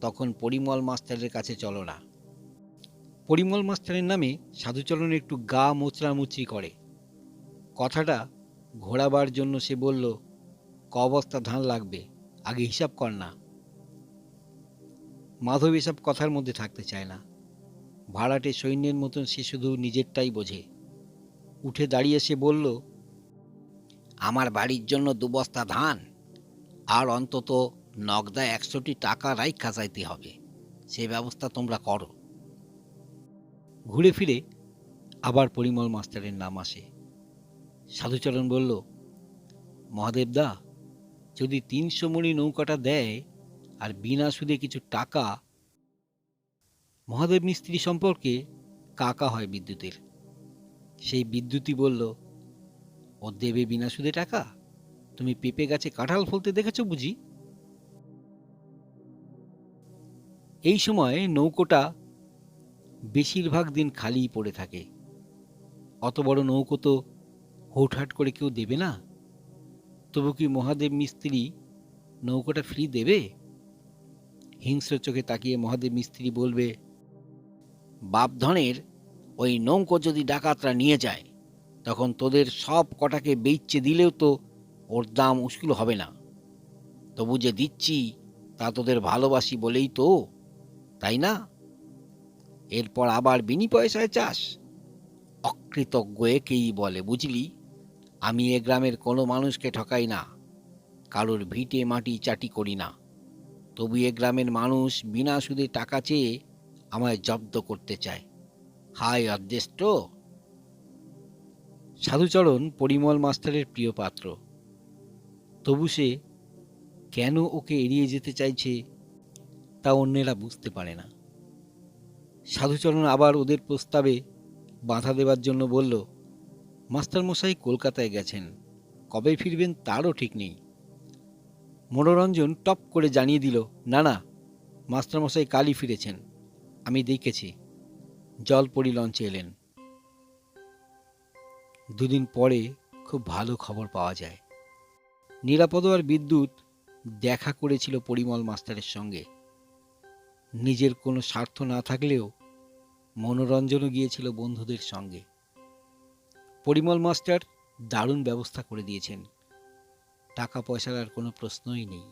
তখন পরিমল মাস্টারের কাছে চলো না। পরিমল মাস্টারের নামে সাধুচরণ একটু গা মোচড়ামুচড়ি করে। কথাটা ঘোরাবার জন্য সে বলল, ক বস্তা ধান লাগবে, আগে হিসাব কর না। মাধব এসব কথার মধ্যে থাকতে চায় না। ভাড়াটে সৈন্যের মতন সে শুধু নিজেরটাই বোঝে। উঠে দাঁড়িয়ে সে বলল, আমার বাড়ির জন্য 2 বস্তা ধান, আর অন্তত নগদা 100টি টাকা রাইখা যাইতে হবে। সে ব্যবস্থা তোমরা করো। ঘুরে ফিরে আবার পরিমল মাস্টারের নাম আসে। সাধুচরণ বলল, মহাদেবদা, যদি 300 মণি নৌকাটা দেয় আর বিনা সুদে কিছু টাকা। মহাদেব মিস্ত্রি সম্পর্কে কাকা হয় বিদ্যুতের। সেই বিদ্যুৎই বলল, ও দেবে বিনা সুদে টাকা? তুমি পেঁপে গাছে কাঁঠাল ফলতে দেখেছ বুঝি? এই সময় নৌকোটা বেশিরভাগ দিন খালিই পড়ে থাকে। অত বড় নৌকো তো হুটহাট করে কেউ দেবে না। তবু কি মহাদেব মিস্ত্রি নৌকোটা ফ্রি দেবে? হিংস্র চোখে তাকিয়ে মহাদেব মিস্ত্রি বলবে, বাপধনের ওই নৌকো যদি ডাকাতরা নিয়ে যায়, তখন তোদের সব কটাকে বেচে দিলেও তো ওর দাম উসকুল হবে না। তবু যে দিচ্ছি তা তোদের ভালোবাসি বলেই তো, তাই না? এরপর আবার বিনি পয়সায় চাস? অকৃতজ্ঞ একেই বলে, বুঝলি? আমি এ গ্রামের কোনো মানুষকে ঠকাই না, কারোর ভিটে মাটি চাটি করি না। তবু এ গ্রামের মানুষ বিনা সুদে টাকা চেয়ে আমায় জব্দ করতে চায়। হায় অদৃষ্ট! সাধুচরণ পরিমল মাস্টারের প্রিয় পাত্র। তবু সে কেন ওকে এড়িয়ে যেতে চাইছে তা অন্যেরা বুঝতে পারে না। সাধুচরণ আবার ওদের প্রস্তাবে বাধা দেবার জন্য বলল, মাস্টারমশাই কলকাতায় গেছেন, কবে ফিরবেন তারও ঠিক নেই। মনোরঞ্জন টপ করে জানিয়ে দিল, না না, মাস্টারমশাই কালই ফিরেছেন, আমি দেখেছি। জলপরি লঞ্চে এলেন। দুদিন পরে খুব ভালো খবর পাওয়া যায়। নিরাপদ আর বিদ্যুৎ দেখা করেছিল পরিমল মাস্টারের সঙ্গে। নিজের কোনো স্বার্থ না থাকলেও মনোরঞ্জনও গিয়েছিল বন্ধুদের সঙ্গে। পরিমল মাস্টার দারুণ ব্যবস্থা করে দিয়েছেন। টাকা পয়সার আর কোনো প্রশ্নই নেই।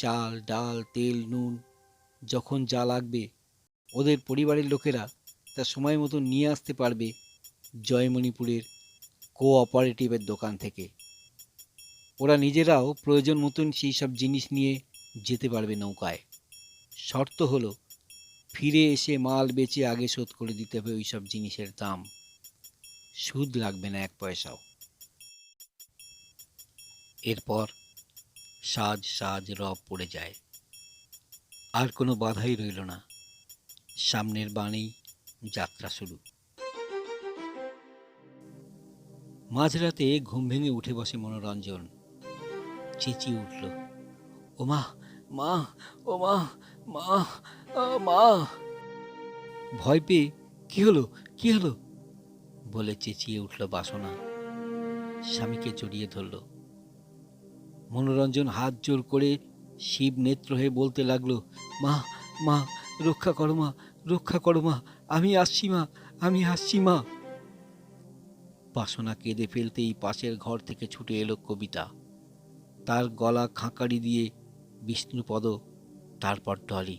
চাল, ডাল, তেল, নুন যখন যা লাগবে ওদের পরিবারের লোকেরা তা সময় মতো নিয়ে আসতে পারবে জয়মণিপুরের কোঅপারেটিভের দোকান থেকে। ওরা নিজেরাও প্রয়োজন মতন সেই সব জিনিস নিয়ে যেতে পারবে নৌকায়। শর্ত হলো, ফিরে এসে মাল বেচে আগে শোধ করে দিতে হবে ওই সব জিনিসের দাম। সুদ লাগবে না এক পয়সাও। এরপর সাজ সাজ রব পড়ে যায়। আর কোনো বাধাই রইল না। সামনের বাণেই যাত্রা শুরু। মাঝরাতে ঘুম ভেঙে উঠে বসে মনোরঞ্জন। চেঁচিয়ে উঠল, ওমা, মা, ও মা, মা, মা! ভয় পেয়ে, কি হলো, কি হলো বলে চেঁচিয়ে উঠল বাসনা। স্বামীকে জড়িয়ে ধরল। মনোরঞ্জন হাত জোর করে শিব নেত্র হয়ে বলতে লাগলো, মা, মা, রক্ষা করো মা, রক্ষা করো মা, আমি আসছি মা, আমি আসছি মা। বাসনা কেঁদে ফেলতেই পাশের ঘর থেকে ছুটে এলো কবিতা। তার গলা খাঁকারি দিয়ে বিষ্ণুপদ, তারপর ডলি।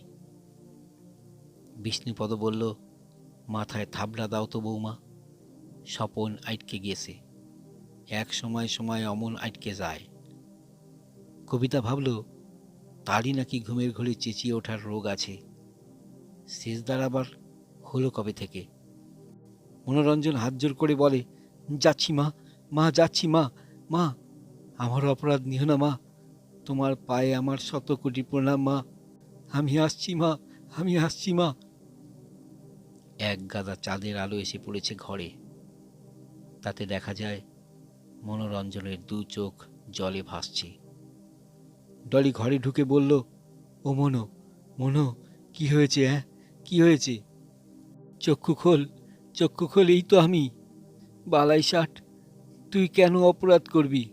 বিষ্ণুপদ বলল, মাথায় থাবড়া দাও তো বৌমা, স্বপন আটকে গিয়েছে, এক সময় সময় অমন আটকে যায়। কবিতা ভাবল, তারই নাকি ঘুমের ঘোরে চেঁচিয়ে ওঠার রোগ আছে। শেষদার আবার হলো কবে থেকে? মনোরঞ্জন হাত জোর করে বলে, যাচ্ছি মা, মা যাচ্ছি মা, মা আমার অপরাধ নিও না মা, তোমার পায়ে আমার 100 কোটি প্রণাম মা, আমি আসছি মা, আমি আসছি মা। এক গাদা চাঁদের আলো এসে পড়েছে ঘরে। তাতে দেখা যায় মনোরঞ্জনের 2 চোখ জলে ভাসছে। ডলি ঘরে ঢুকে বলল, ও মনো, মনো, কি হয়েছে? কি হয়েছে? চক্ষু খোল, চক্ষু খোল, এই তো আমি, বালাই ষাট, তুই কেন অপরাধ করবি?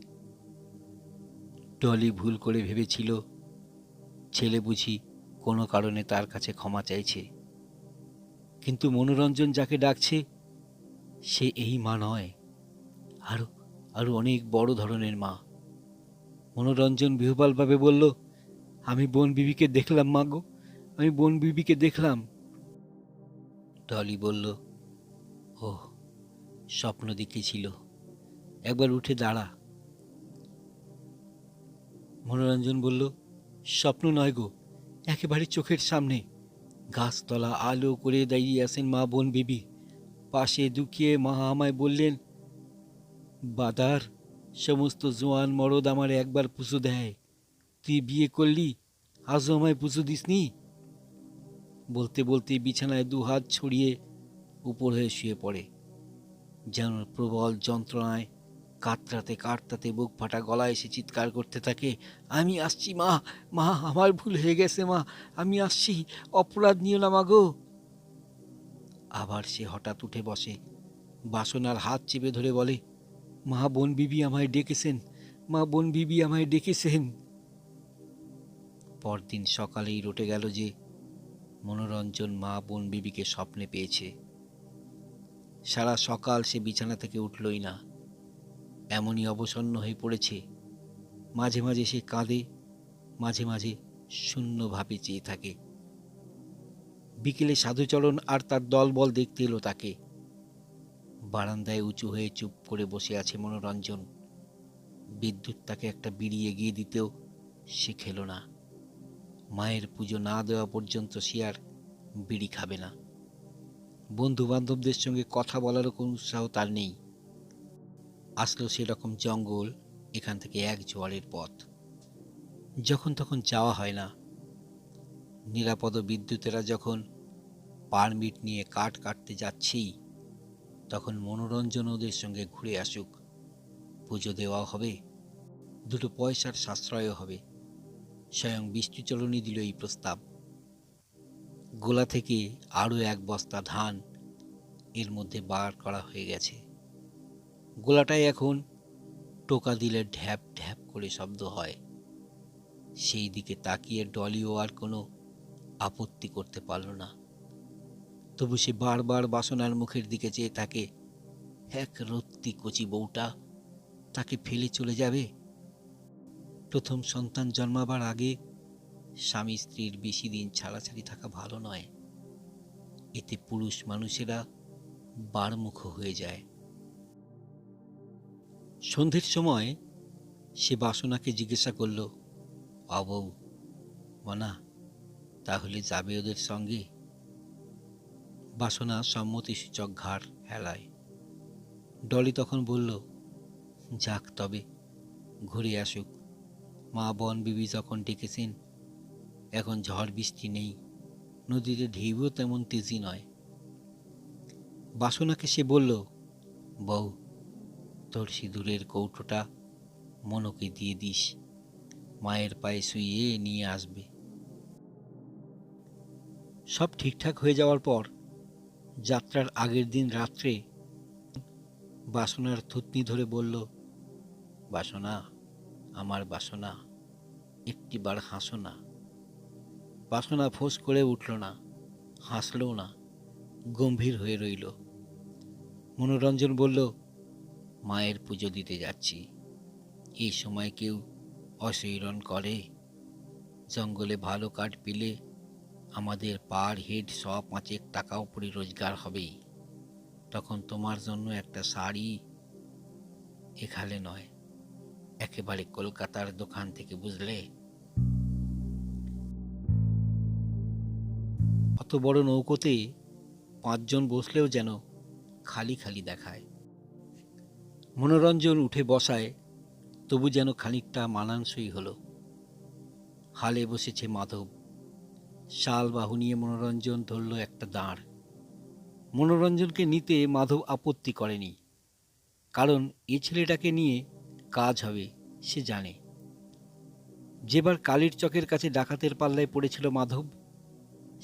ডলি ভুল করে ভেবেছিল ছেলে বুঝি কোনো কারণে তার কাছে ক্ষমা চাইছে। কিন্তু মনোরঞ্জন যাকে ডাকছে সে এই মা নয়, আরো আরো অনেক বড় ধরনের মা। মনোরঞ্জন বিহ্বলভাবে বলল, আমি বোন বিবিকে দেখলাম মা গো, আমি বোন বিবিকে দেখলাম। ডলি বলল, ও স্বপ্ন দেখেছিল, একবার উঠে দাঁড়া। মনোরঞ্জন বলল, স্বপ্ন নয় গো, একেবারে চোখের সামনে। গাছতলা আলো করে দাঁড়িয়ে আছেন মা বোন বিবি। পাশে দুঃখিয়ে মা আমায় বললেন, বাদার সমস্ত জোয়ান মরদ আমার একবার পুজো দেয়, তুই বিয়ে করলি, আজও আমায় পুজো দিসনি। বলতে বলতে বিছানায় 2 হাত ছড়িয়ে উপর হয়ে শুয়ে পড়ে, যেন প্রবল যন্ত্রণায় কাতরাতে কাতরাতে বুক ফাটা গলায় এসে চিৎকার করতে থাকে, আমি আসছি মা, মা আমার ভুল হয়ে গেছে মা, আমি আসছি, অপরাধ নিও না মা গো। আবার সে হঠাৎ উঠে বসে, বাসনার হাত চেপে ধরে বলে, মা বোন বিবি আমায় ডেকেছেন, মা বোন বিবি আমায় ডেকেছেন। পরদিন সকালেই রটে গেল যে মনোরঞ্জন মা বোন বিবিকে স্বপ্নে পেয়েছে। সারা সকাল সে বিছানা থেকে উঠলই না, এমনই অবসন্ন হয়ে পড়েছে। মাঝে মাঝে সে কাঁদে, মাঝে মাঝে শূন্যভাবে চেয়ে থাকে। বিকেলে সাধুচরণ আর তার দলবল দেখতে এলো তাকে। বারান্দায় উঁচু হয়ে চুপ করে বসে আছে মনোরঞ্জন। বিদ্যুৎ তাকে একটা বিড়ি এগিয়ে দিতেও সে খেল না। মায়ের পুজো না দেওয়া পর্যন্ত সে আর বিড়ি খাবে না। বন্ধু বান্ধবদের সঙ্গে কথা বলারও কোনো উৎসাহ তার নেই। আসলো সেরকম জঙ্গল, এখান থেকে এক জোয়ারের পথ, যখন তখন যাওয়া হয় না। নিরাপদ বিদ্যুতেরা যখন পারমিট নিয়ে কাঠ কাটতে যাচ্ছেই, তখন মনোরঞ্জন ওদের সঙ্গে ঘুরে আসুক। পুজো দেওয়া হবে, দুটো পয়সার সাশ্রয় হবে। স্বয়ং বিষ্ণুচরণই দিল এই প্রস্তাব। গোলা থেকে আরও এক বস্তা ধান এর মধ্যে বার করা হয়ে গেছে। গোলাটায় এখন টোকা দিলে ঢ্যাপ ঢ্যাপ করে শব্দ হয়। সেই দিকে তাকিয়ে ডলিও আর কোনো আপত্তি করতে পারল না। তবু সে বারবার বাসনার মুখের দিকে চেয়ে থাকে। এক রত্তি কচি বউটা তাকে ফেলে চলে যাবে। প্রথম সন্তান জন্মাবার আগে স্বামী স্ত্রীর বেশি দিন ছাড়াছাড়ি থাকা ভালো নয়। এতে পুরুষ মানুষেরা বারমুখ হয়ে যায়। সন্ধ্যের সময় সে বাসনাকে জিজ্ঞাসা করল, বউ মনা, তাহলে যাবে ওদের সঙ্গে? বাসনা সম্মতি সূচক ঘাড় হেলায়। ডলি তখন বলল, যাক তবে, ঘুরে আসুক। মা বন বিবি যখন ডেকেছেন, এখন ঝড় বৃষ্টি নেই, নদীতে ঢেউও তেমন তেজি নয়। বাসনাকে সে বলল, বউ, তোর সিঁদুরের কৌটোটা মনকে দিয়ে দিস, মায়ের পায়ে শুইয়ে নিয়ে আসবে। সব ঠিকঠাক হয়ে যাওয়ার পর যাত্রার আগের দিন রাত্রে বাসনার থুতনি ধরে বলল, বাসনা, আমার বাসনা, একটিবার হাসো না। বাসনা ফোঁস করে উঠল না, হাসলও না, গম্ভীর হয়ে রইল। মনোরঞ্জন বলল, মায়ের পুজো দিতে যাচ্ছি। এই সময় কেউ অশৈরণ করে? জঙ্গলে ভালো কাঠ পেলে আমাদের পার হেড 100-5 টাকা উপরে রোজগার হবে। তখন তোমার জন্য একটা শাড়ি এখানে নয়, একেবারে কলকাতার দোকান থেকে, বুঝলে? অত বড় নৌকোতে 5 জন বসলেও যেন খালি খালি দেখায়। মনোরঞ্জন উঠে বসায়, তবু যেন খানিকটা মানানসই হলো। হালে বসেছে মাধব। শাল বাহু নিয়ে মনোরঞ্জন ধরল একটা দাঁড়। মনোরঞ্জনকে নিতে মাধব আপত্তি করেনি, কারণ এ ছেলেটাকে নিয়ে কাজ হবে সে জানে। যেবার কালীর চকের কাছে ডাকাতের পাল্লায় পড়েছিল মাধব,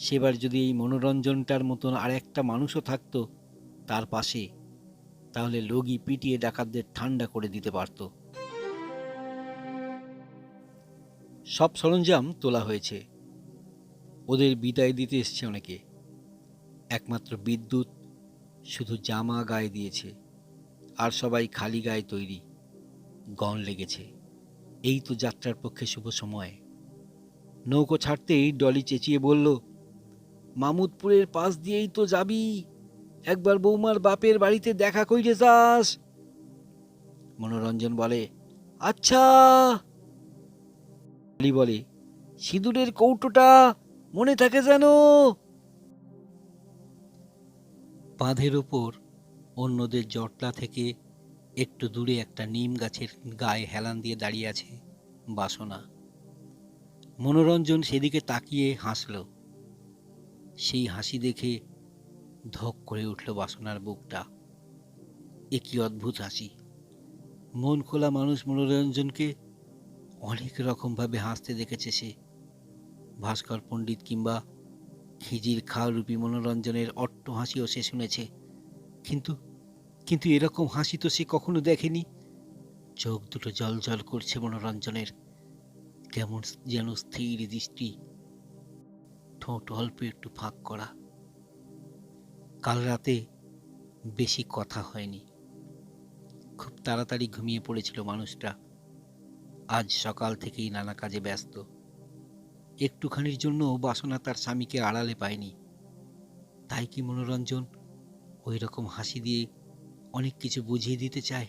সেবার যদি এই মনোরঞ্জনটার মতন আর একটা মানুষও থাকতো তার পাশে, তাহলে লগি পিটিয়ে ডাকাতদের ঠান্ডা করে দিতে পারত। সব সরঞ্জাম তোলা হয়েছে। ওদের বিদায় দিতে এসছে অনেকে। একমাত্র বিদ্যুৎ শুধু জামা গায়ে দিয়েছে, আর সবাই খালি গায়ে তৈরি। গন লেগেছে। এই তো যাত্রার পক্ষে শুভ সময়। নৌকো ছাড়তেই ডলি চেঁচিয়ে বলল, মামুদপুরের পাশ দিয়েই তো যাবি, একবার বৌমার বাপের বাড়িতে দেখা কইরে যাস। মনোরঞ্জন বলে, আচ্ছা। ডলি বলে, সিঁদুরের কৌটোটা মনে থাকে যেন। বাঁধের ওপর অন্যদের জটলা থেকে একটু দূরে একটা নিম গাছের গায়ে হেলান দিয়ে দাঁড়িয়ে আছে বাসনা। মনোরঞ্জন সেদিকে তাকিয়ে হাসল। সেই হাসি দেখে ধক করে উঠল বাসনার বুকটা। এ কি অদ্ভুত হাসি! মন খোলা মানুষ মনোরঞ্জনকে অনেক রকমভাবে হাসতে দেখেছে সে। ভাস্কর পণ্ডিত কিংবা খিজির খাঁ রূপী মনোরঞ্জনের অট্ট হাসিও সে শুনেছে, কিন্তু কিন্তু এরকম হাসি তো সে কখনো দেখেনি। চোখ দুটো জ্বলজ্বল করছে মনোরঞ্জনের, কেমন যেন স্থির দৃষ্টি, ঠোঁট অল্প একটু ফাঁক করা। কাল রাতে বেশি কথা হয়নি, খুব তাড়াতাড়ি ঘুমিয়ে পড়েছিল মানুষটা। আজ সকাল থেকেই নানা কাজে ব্যস্ত। একটুখানির জন্য বাসনা তার স্বামীকে আড়ালে পায়নি। তাই কি মনোরঞ্জন ওই রকম হাসি দিয়ে অনেক কিছু বুঝিয়ে দিতে চায়?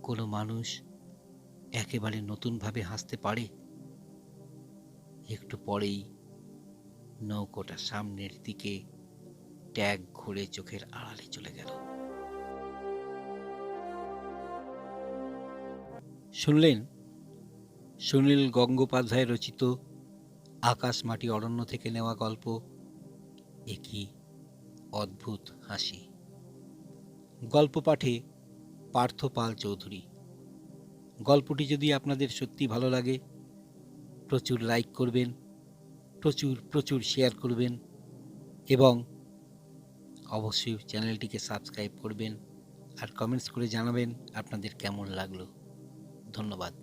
কোনো মানুষ একেবারে নতুনভাবে হাসতে পারে? একটু পরেই নৌকোটা সামনের দিকে ট্যাগ ঘুরে চোখের আড়ালে চলে গেল। শুনলেন সুনীল গঙ্গোপাধ্যায় রচিত আকাশ মাটি অরণ্য থেকে নেওয়া গল্প এ কি অদ্ভুত হাসি। গল্প পাঠে পার্থ পাল চৌধুরী। গল্পটি যদি আপনাদের সত্যি ভালো লাগে প্রচুর লাইক করবেন, প্রচুর প্রচুর শেয়ার করবেন এবং অবশ্যই চ্যানেলটিকে সাবস্ক্রাইব করবেন আর কমেন্টস করে জানাবেন আপনাদের কেমন লাগলো। ধন্যবাদ।